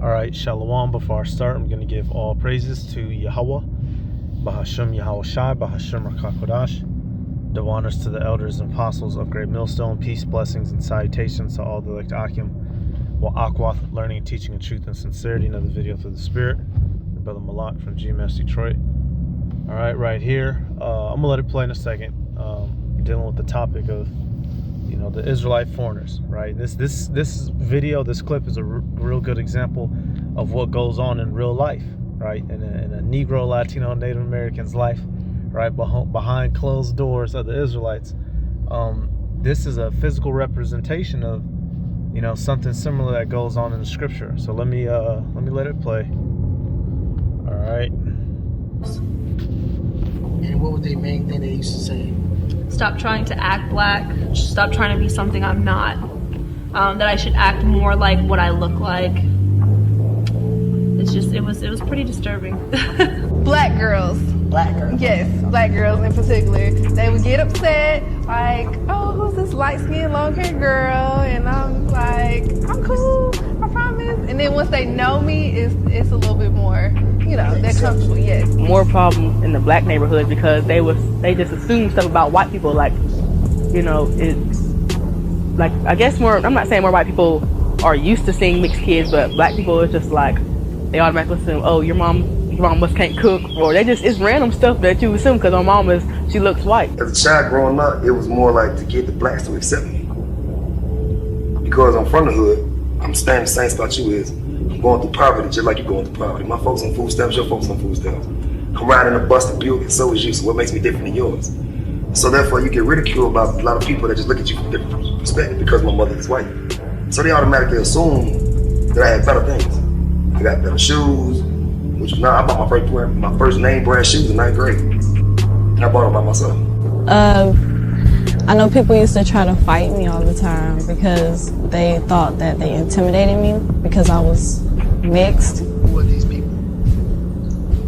All right, Shalom. Before I start, I'm going to give all praises to Yahweh, Bahashem Yahweh Shai, Bahashem Rakakodash. Double honors to the elders and apostles of Great Millstone. Peace, blessings, and salutations to all the elect Akim. While Akwath, learning, teaching, and truth and sincerity. Another video through the Spirit. Your brother Malak from GMS Detroit. All right, right here. I'm going to let it play in a second. Dealing with the topic of, the Israelite foreigners, right? This video, this clip is a real good example of what goes on in real life, right? In a Negro, Latino, Native American's life, right? Behind closed doors of the Israelites. This is a physical representation of, something similar that goes on in the scripture. So let me let it play. All right. And what was the main thing they used to say? Stop trying to act black. Stop trying to be something I'm not. That I should act more like what I look like. It was pretty disturbing. Black girls. Black girls. Yes, black girls in particular. They would get upset, like, oh, who's this light-skinned, long-haired girl? And I'm like, I'm cool, I promise. And then once they know me, it's a little bit more, they're comfortable, yes. More problem in the black neighborhood because they just assume stuff about white people, like, it's like, I guess I'm not saying more white people are used to seeing mixed kids, but black people is just like, they automatically assume, oh, your mom must can't cook, or it's random stuff that you assume because my mom she looks white. As a child growing up, it was more like to get the blacks to accept me. Because I'm from the hood, I'm staying the same spot you is. I'm going through poverty just like you're going through poverty. My folks on food stamps, your folks on food stamps. I'm riding a bus to Buick, and so is you, so what makes me different than yours? So therefore, you get ridiculed about a lot of people that just look at you from a different perspective because my mother is white. So they automatically assume that I had better things. I got better shoes, which now I bought my first name brand shoes in 9th grade. And I bought them by myself. I know people used to try to fight me all the time because they thought that they intimidated me because I was mixed. Who are these people?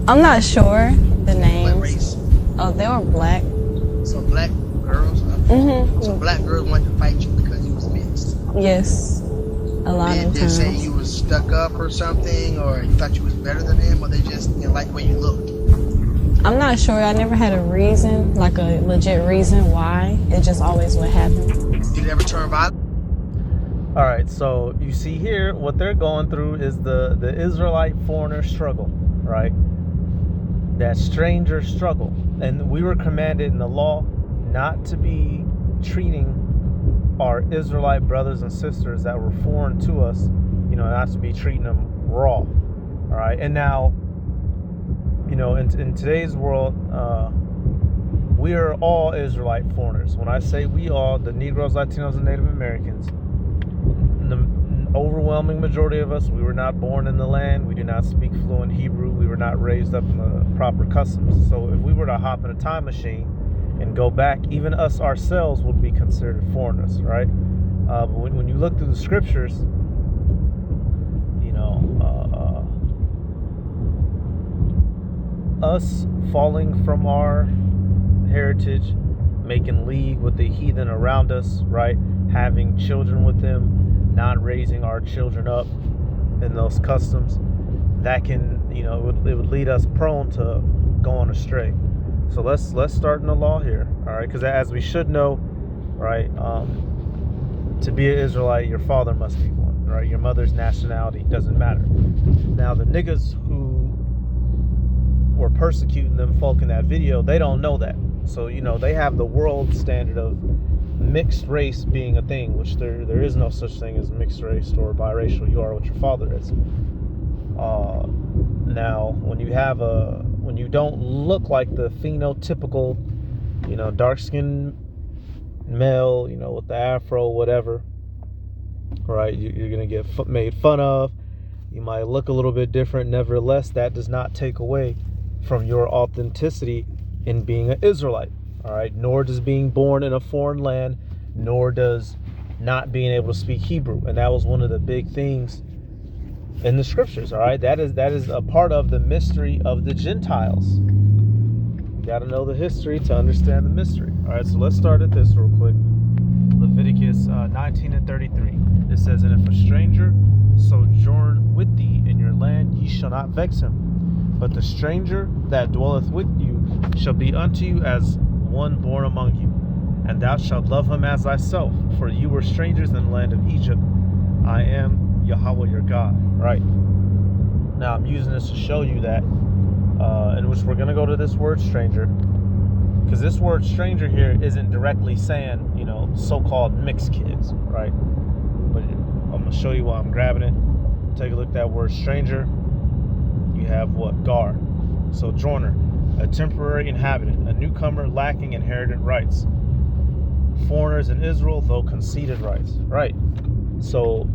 I'm not sure the names. What race? Oh, they were black. So black girls? Mm-hmm. So black girls wanted to fight you because you was mixed? Yes, a lot of They times. say you was stuck up or something, or you thought you was better than them, or they just didn't like the way you looked? I'm not sure. I never had a reason, like a legit reason why. It just always would happen. Did it ever turn violent? All right, so you see here, what they're going through is the Israelite foreigner struggle, right? That stranger struggle. And we were commanded in the law not to be treating our Israelite brothers and sisters that were foreign to us, not to be treating them raw, all right? And now, in today's world, we are all Israelite foreigners. When I say we all, the Negroes, Latinos, and Native Americans, the overwhelming majority of us, we were not born in the land. We do not speak fluent Hebrew. We were not raised up in the proper customs. So if we were to hop in a time machine and go back, even us ourselves would be considered foreigners, right? But when you look through the scriptures, us falling from our heritage, making league with the heathen around us, right? Having children with them, not raising our children up in those customs, that can, it would lead us prone to going astray. So let's start in the law here, all right? Because as we should know, right, to be an Israelite, your father must be one, right? Your mother's nationality doesn't matter. Now, the niggas who were persecuting them folk in that video, they don't know that. So, they have the world standard of mixed race being a thing, which there is no such thing as mixed race or biracial. You are what your father is. Now, when you don't look like the phenotypical, dark-skinned male, with the afro, whatever, right? You're going to get made fun of. You might look a little bit different. Nevertheless, that does not take away from your authenticity in being an Israelite, all right? Nor does being born in a foreign land, nor does not being able to speak Hebrew. And that was one of the big things in the scriptures, all right? That is a part of the mystery of the Gentiles. You got to know the history to understand the mystery. All right, so let's start at this real quick. Leviticus 19:33. It says, "And if a stranger sojourn with thee shall not vex him. But the stranger that dwelleth with you shall be unto you as one born among you. And thou shalt love him as thyself, for you were strangers in the land of Egypt. I am Yahweh your God. Right. Now I'm using this to show you that, in which we're going to go to this word stranger, because this word stranger here isn't directly saying, you know, so-called mixed kids, right? But I'm going to show you why I'm grabbing it. Take a look at that word stranger. You have what? Gar. Sojourner, a temporary inhabitant, a newcomer lacking inherited rights. Foreigners in Israel, though conceded rights. Right. So,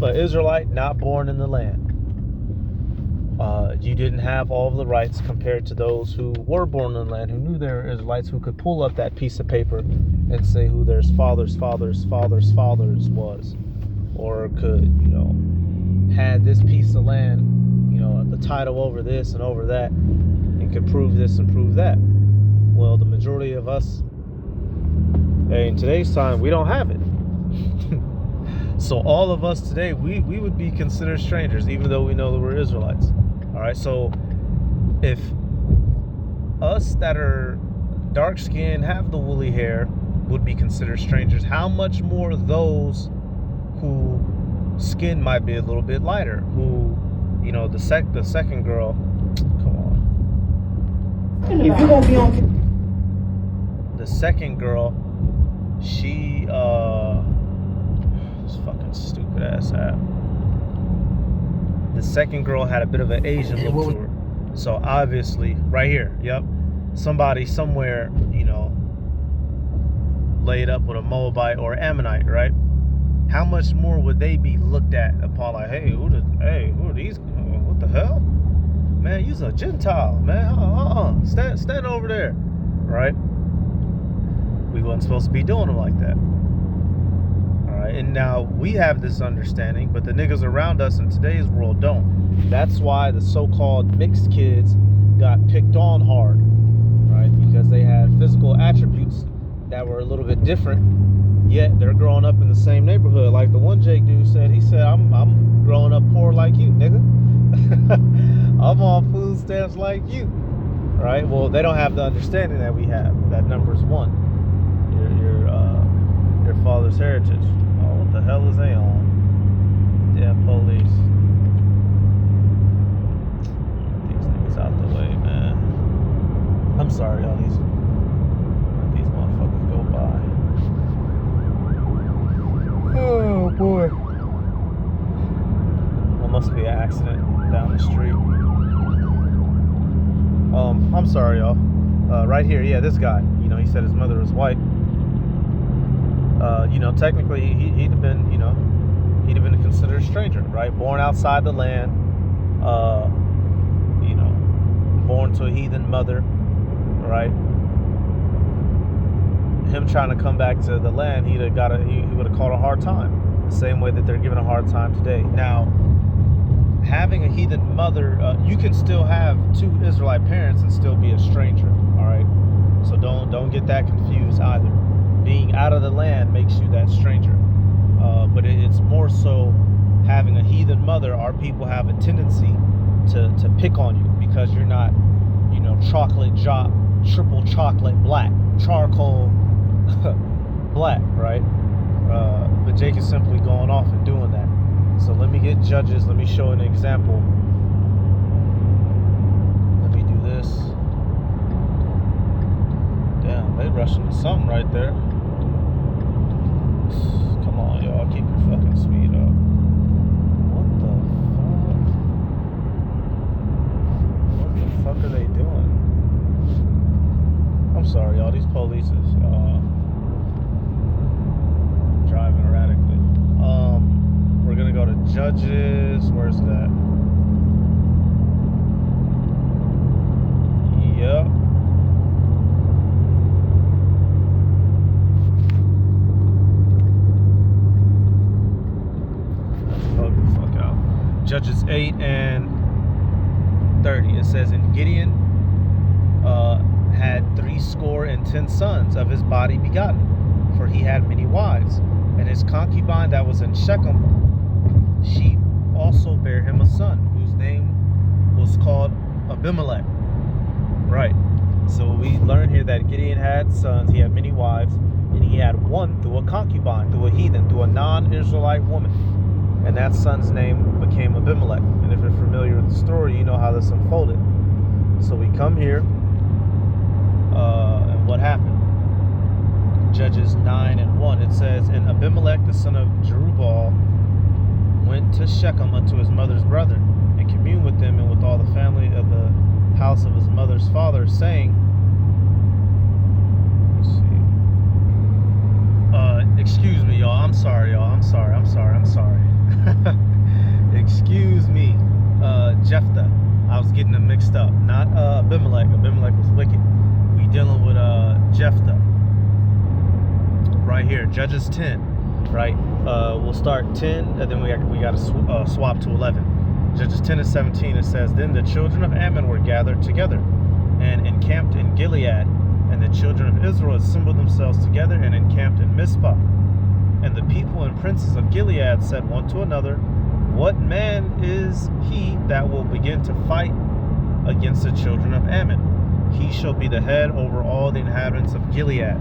an Israelite not born in the land. You didn't have all of the rights compared to those who were born in the land, who knew they were Israelites, who could pull up that piece of paper and say who their fathers was, or could, you know, had this piece of land, you know, the title over this and over that, and could prove this and prove that. Well, the majority of us in today's time, we don't have it. So all of us today, we would be considered strangers, even though we know that we're Israelites. All right, so if us that are dark skinned, have the woolly hair, would be considered strangers, how much more those who skin might be a little bit lighter, who, you know, the second girl, come on. If you gonna be on, The second girl, she this fucking stupid ass app. The second girl had a bit of an Asian look to her. So obviously, right here, yep, somebody somewhere, you know, laid up with a Moabite or Ammonite, right? How much more would they be looked at upon, like, hey, who are these? What the hell? Man, you's a Gentile, man. Stand over there, right? We wasn't supposed to be doing them like that. All right, and now we have this understanding, but the niggas around us in today's world don't. That's why the so-called mixed kids got picked on hard, right? Because they had physical attributes that were a little bit different, yet they're growing up in the same neighborhood. Like the one Jake dude said, he said, I'm growing up poor like you, nigga. I'm on food stamps like you, right? Well, they don't have the understanding that we have. That number's one. Your father's heritage. Oh, what the hell is they on? Damn police. Get these niggas out the way, man. I'm sorry, y'all. Let these motherfuckers go by. Oh boy. Well, must be an accident down the street. I'm sorry, y'all. Right here, yeah, this guy. You know, he said his mother was white. You know, technically, he'd have been, you know, he'd have been considered a stranger, right? Born outside the land, you know, born to a heathen mother, right? Him trying to come back to the land, he would have caught a hard time, the same way that they're giving a hard time today. Now, having a heathen mother, you can still have two Israelite parents and still be a stranger, all right? So don't get that confused either. Being out of the land makes you that stranger, but it's more so having a heathen mother. Our people have a tendency to pick on you because you're not, you know, triple chocolate black, charcoal black, right? But Jake is simply going off and doing that. So let me get Judges. Let me show an example. Let me do this. Damn, they rushing to something right there. Come on, y'all. Keep your fucking speed up. What the fuck are they doing? I'm sorry, y'all. These police is driving erratically. We're gonna go to Judges. Where's that? Yep. Judges 8 and 30. It says, and Gideon had 70 sons of his body begotten, for he had many wives, and his concubine that was in Shechem, she also bare him a son, whose name was called Abimelech. Right. So we learn here that Gideon had sons. He had many wives, and he had one through a concubine, through a heathen, through a non-Israelite woman. And that son's name became Abimelech. And if you're familiar with the story, you know how this unfolded. So we come here, and what happened? Judges 9:1. It says, and Abimelech, the son of Jerubbaal, went to Shechem unto his mother's brethren, and communed with them and with all the family of the house of his mother's father, saying, let's see. Excuse me, y'all. I'm sorry, y'all. I'm sorry. Excuse me. Jephthah. I was getting them mixed up. Not Abimelech. Abimelech was wicked. We dealing with Jephthah. Right here, Judges 10. Right. We'll start 10, and then we got to swap to 11. Judges 10:17. It says, then the children of Ammon were gathered together and encamped in Gilead, and the children of Israel assembled themselves together and encamped in Mizpah. And the people and princes of Gilead said one to another, what man is he that will begin to fight against the children of Ammon? He shall be the head over all the inhabitants of Gilead.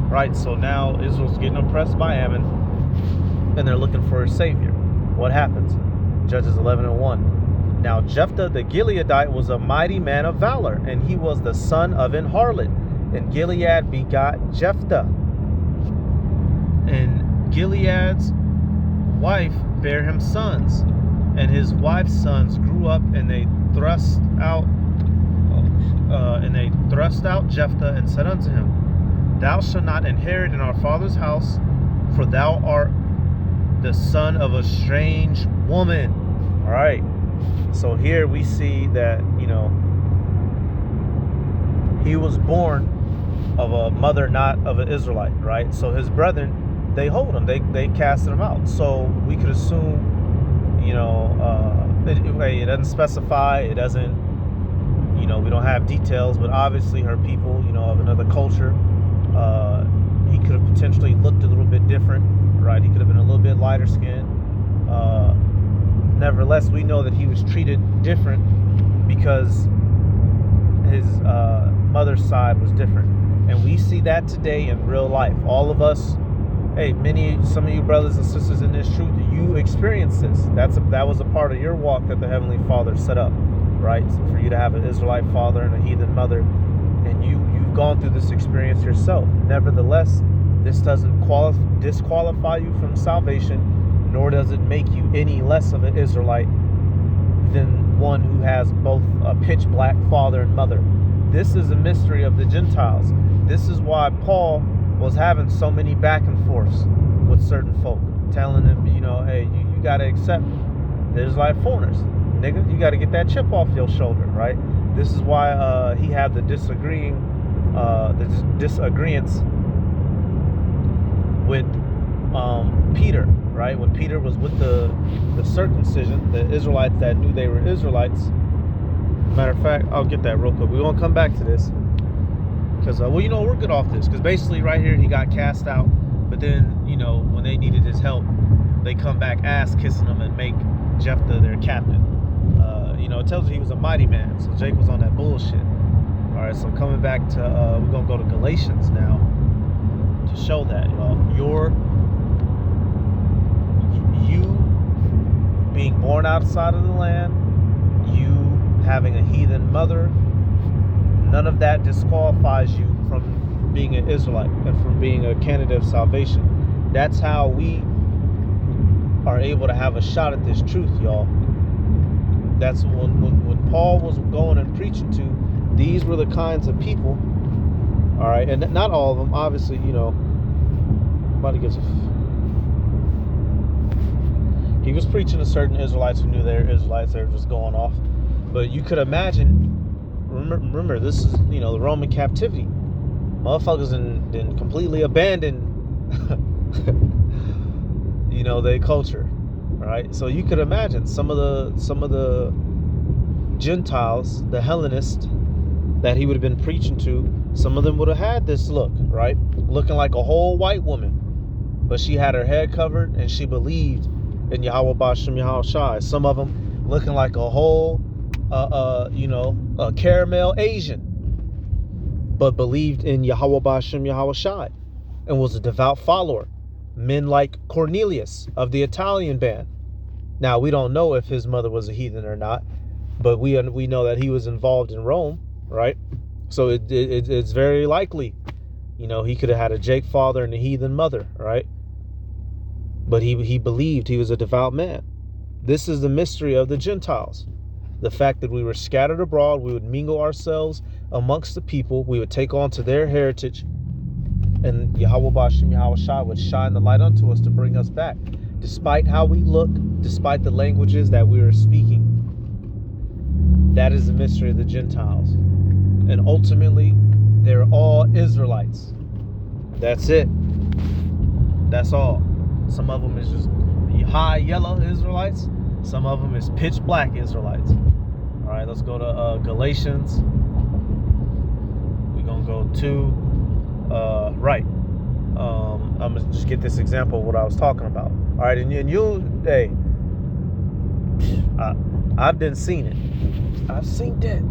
Right, so now Israel's getting oppressed by Ammon, and they're looking for a savior. What happens? Judges 11:1. Now Jephthah the Gileadite was a mighty man of valor, and he was the son of an harlot. And Gilead begot Jephthah. And Gilead's wife bare him sons, and his wife's sons grew up, and they thrust out Jephthah, and said unto him, thou shalt not inherit in our father's house, for thou art the son of a strange woman. All right. So here we see that, he was born of a mother not of an Israelite, right? So his brethren, they hold him, they casted him out. So we could assume, it doesn't specify, it doesn't, we don't have details, but obviously her people, of another culture, he could have potentially looked a little bit different, right? He could have been a little bit lighter skinned. Nevertheless, we know that he was treated different because his mother's side was different. And we see that today in real life. All of us, some of you brothers and sisters in this truth, you experience this. That was a part of your walk that the Heavenly Father set up, right? So for you to have an Israelite father and a heathen mother, and you've gone through this experience yourself. Nevertheless, this doesn't disqualify you from salvation, nor does it make you any less of an Israelite than one who has both a pitch black father and mother. This is a mystery of the Gentiles. This is why Paul was having so many back and forths with certain folk, telling them, hey, you got to accept the Israelite foreigners. Nigga, you got to get that chip off your shoulder, right? This is why he had the disagreements with Peter, right? When Peter was with the circumcision, the Israelites that knew they were Israelites. Matter of fact, I'll get that real quick. We won't come back to this because, we're good off this. Because basically right here, he got cast out. But then, when they needed his help, they come back ass kissing him and make Jephthah their captain. It tells you he was a mighty man. So Jake was on that bullshit. All right, so coming back to, we're going to go to Galatians now to show that, y'all. You being born outside of the land, you having a heathen mother, none of that disqualifies you from being an Israelite and from being a candidate of salvation. That's how we are able to have a shot at this truth, y'all. That's when Paul was going and preaching to, these were the kinds of people, all right, and not all of them, obviously, he was preaching to certain Israelites who knew they were Israelites. They were just going off. But you could imagine, remember this is, the Roman captivity. Motherfuckers didn't completely abandon, their culture, right? So you could imagine some of the Gentiles, the Hellenists that he would have been preaching to, some of them would have had this look, right? Looking like a whole white woman, but she had her head covered and she believed in Yahweh Ba'Shem Yahweh Shai. Some of them looking like a whole a caramel Asian, but believed in Yahweh Ba'Shem Yahweh Shai and was a devout follower. Men like Cornelius of the Italian band. Now, we don't know if his mother was a heathen or not, but we know that he was involved in Rome, right? So it's very likely, he could have had a Jake father and a heathen mother, right? But he believed, he was a devout man. This is the mystery of the Gentiles. The fact that we were scattered abroad, we would mingle ourselves amongst the people, we would take on to their heritage, and Yahweh Ba'Shem Yahweh Shai would shine the light unto us to bring us back. Despite how we look, despite the languages that we are speaking, that is the mystery of the Gentiles. And ultimately, they're all Israelites. That's it. That's all. Some of them is just high yellow Israelites. Some of them is pitch black Israelites. All right, let's go to Galatians. We're going to go to, right. I'm going to just get this example of what I was talking about. All right, and hey, I've been seen it. I've seen that.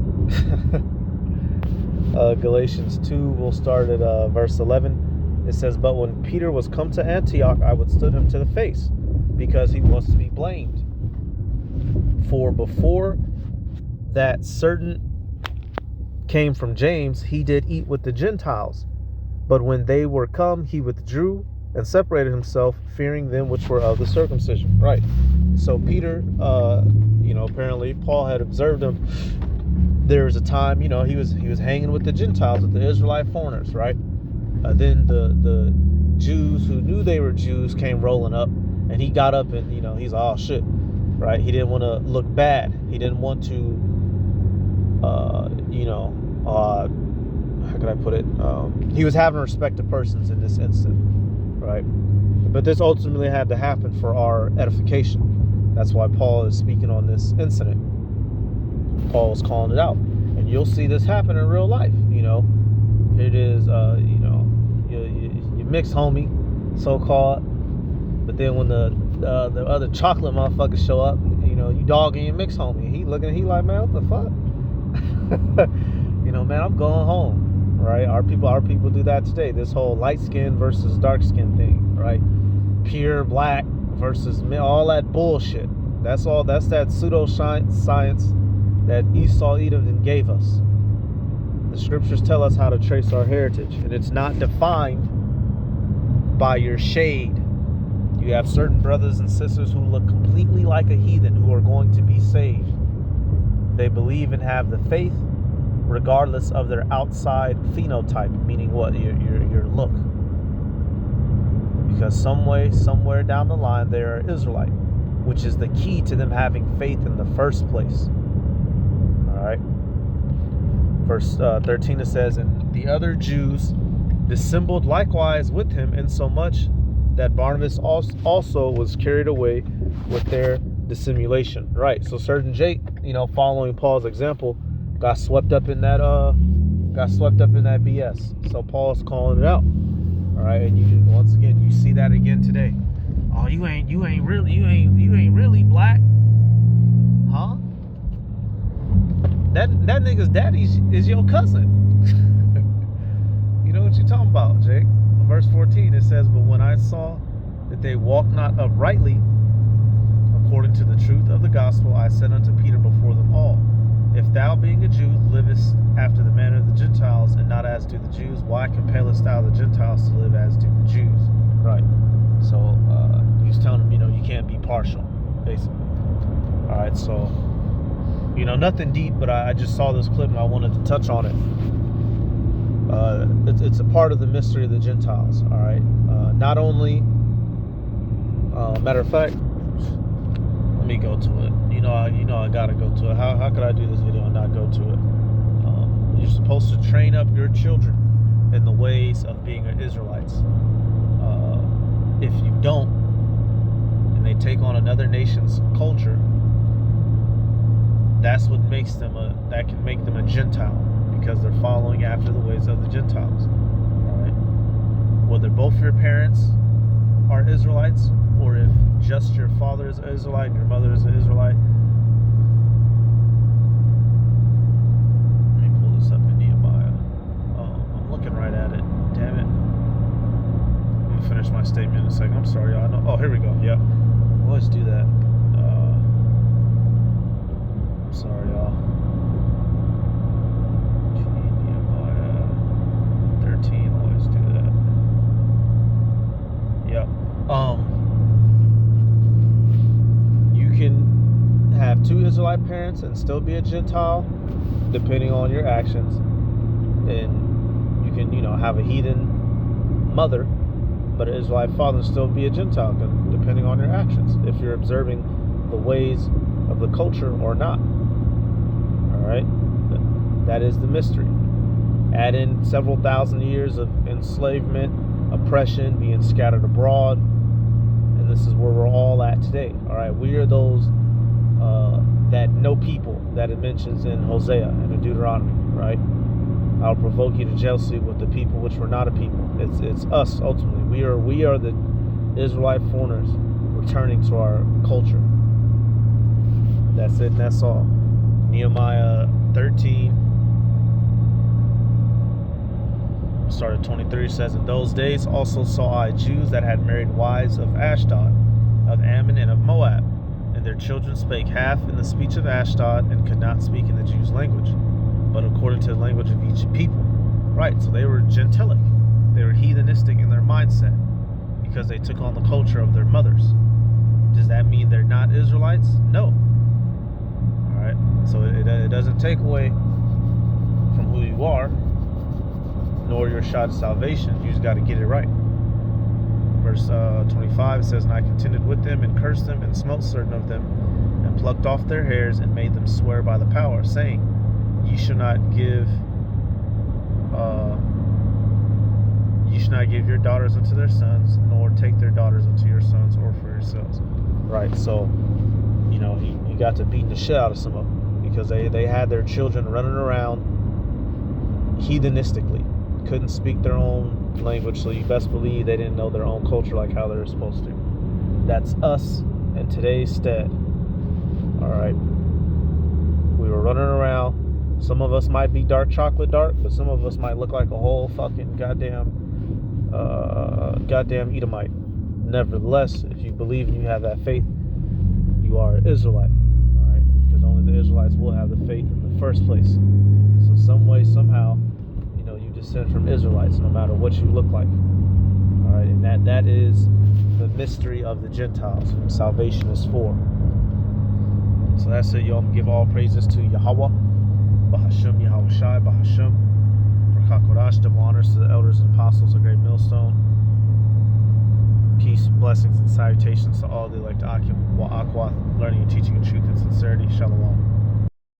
Galatians 2, we'll start at verse 11. It says, but when Peter was come to Antioch, I withstood him to the face, because he was to be blamed. For before that certain came from James, he did eat with the Gentiles. But when they were come, he withdrew and separated himself, fearing them which were of the circumcision. Right. So Peter, apparently Paul had observed him. There was a time, he was hanging with the Gentiles, with the Israelite foreigners, right? Then the Jews who knew they were Jews came rolling up, and he got up and, he's oh shit, right? He didn't want to look bad. He didn't want to, how could I put it? He was having respect to persons in this instant, right? But this ultimately had to happen for our edification. That's why Paul is speaking on this incident. Paul is calling it out. And you'll see this happen in real life, It is, you mixed homie, so-called. But then when the other chocolate motherfuckers show up, you dogging your mixed homie. He like, man, what the fuck? Man, I'm going home, right? Our people do that today. This whole light skin versus dark skin thing, right? Pure black versus all that bullshit. That's that pseudo science that Esau Edom gave us. The scriptures tell us how to trace our heritage, and it's not defined by your shade. You have certain brothers and sisters who look completely like a heathen who are going to be saved. They believe and have the faith regardless of their outside phenotype, meaning what? Your look. Because somewhere down the line, they are Israelite, which is the key to them having faith in the first place. All right. Verse 13, it says, and the other Jews dissembled likewise with him, insomuch that Barnabas also was carried away with their dissimulation. Right. So certain Jake, following Paul's example, got swept up in that BS. So Paul's calling it out. All right, and you see that again today. Oh, you ain't really black, huh? That nigga's daddy is your cousin. You know what you're talking about, Jake? Verse 14, it says, but when I saw that they walk not uprightly according to the truth of the gospel, I said unto Peter before them all, if thou, being a Jew, livest after the manner of the Gentiles, and not as do the Jews, why compellest thou the Gentiles to live as do the Jews? Right. So he's telling them, you can't be partial, basically. All right. So, nothing deep, but I just saw this clip and I wanted to touch on it. It's a part of the mystery of the Gentiles. All right. Not only, matter of fact, let me go to it. I gotta go to it. How could I do this video and not go to it? You're supposed to train up your children in the ways of being an Israelites. If you don't, and they take on another nation's culture, that's what makes them that can make them a Gentile, because they're following after the ways of the Gentiles. All right. Whether both your parents are Israelites, or if just your father is an Israelite and your mother is an Israelite, always do that. I'm sorry, y'all. Nehemiah 13 always do that. Yep. You can have 2 Israelite parents and still be a Gentile, depending on your actions. And you can, have a heathen mother, but an Israelite father and still be a Gentile, depending on your actions, if you're observing the ways of the culture or not. All right? That is the mystery. Add in several thousand years of enslavement, oppression, being scattered abroad, and this is where we're all at today. All right? We are those that no people that it mentions in Hosea and in Deuteronomy, right? I'll provoke you to jealousy with the people which were not a people. It's us ultimately. We are the Israelite foreigners returning to our culture. That's it. And that's all. Nehemiah 13. Start at 23 says, "In those days also saw I Jews that had married wives of Ashdod, of Ammon, and of Moab. And their children spake half in the speech of Ashdod, and could not speak in the Jews' language, but according to the language of each people." Right, so they were gentilic. They were heathenistic in their mindset because they took on the culture of their mothers. Does that mean they're not Israelites? No. All right, so it doesn't take away from who you are, nor your shot of salvation. You just got to get it right. Verse 25, it says, "And I contended with them, and cursed them, and smote certain of them, and plucked off their hairs, and made them swear by the power, saying, Ye shall not give your daughters unto their sons, nor take their daughters unto your sons, or for yourselves." Right, so he got to beating the shit out of some of them because they had their children running around heathenistically, couldn't speak their own language, so you best believe they didn't know their own culture like how they're supposed to. That's us in today's stead. All right, we were running around. Some of us might be dark chocolate dark, but some of us might look like a whole fucking goddamn Edomite. Nevertheless, if you believe and you have that faith, you are an Israelite. All right, because only the Israelites will have the faith in the first place. So some way, somehow, you descend from Israelites, no matter what you look like. All right, and that is the mystery of the Gentiles, whom salvation is for. So that's it, y'all. Give all praises to Yahweh. Bahashem Yahweh Shai, Bahashem, Rakakodash, double honors to the elders and apostles of Great Millstone. Peace, blessings, and salutations to all the elect Akim, Wa Akwath, learning and teaching in truth and sincerity. Shalom.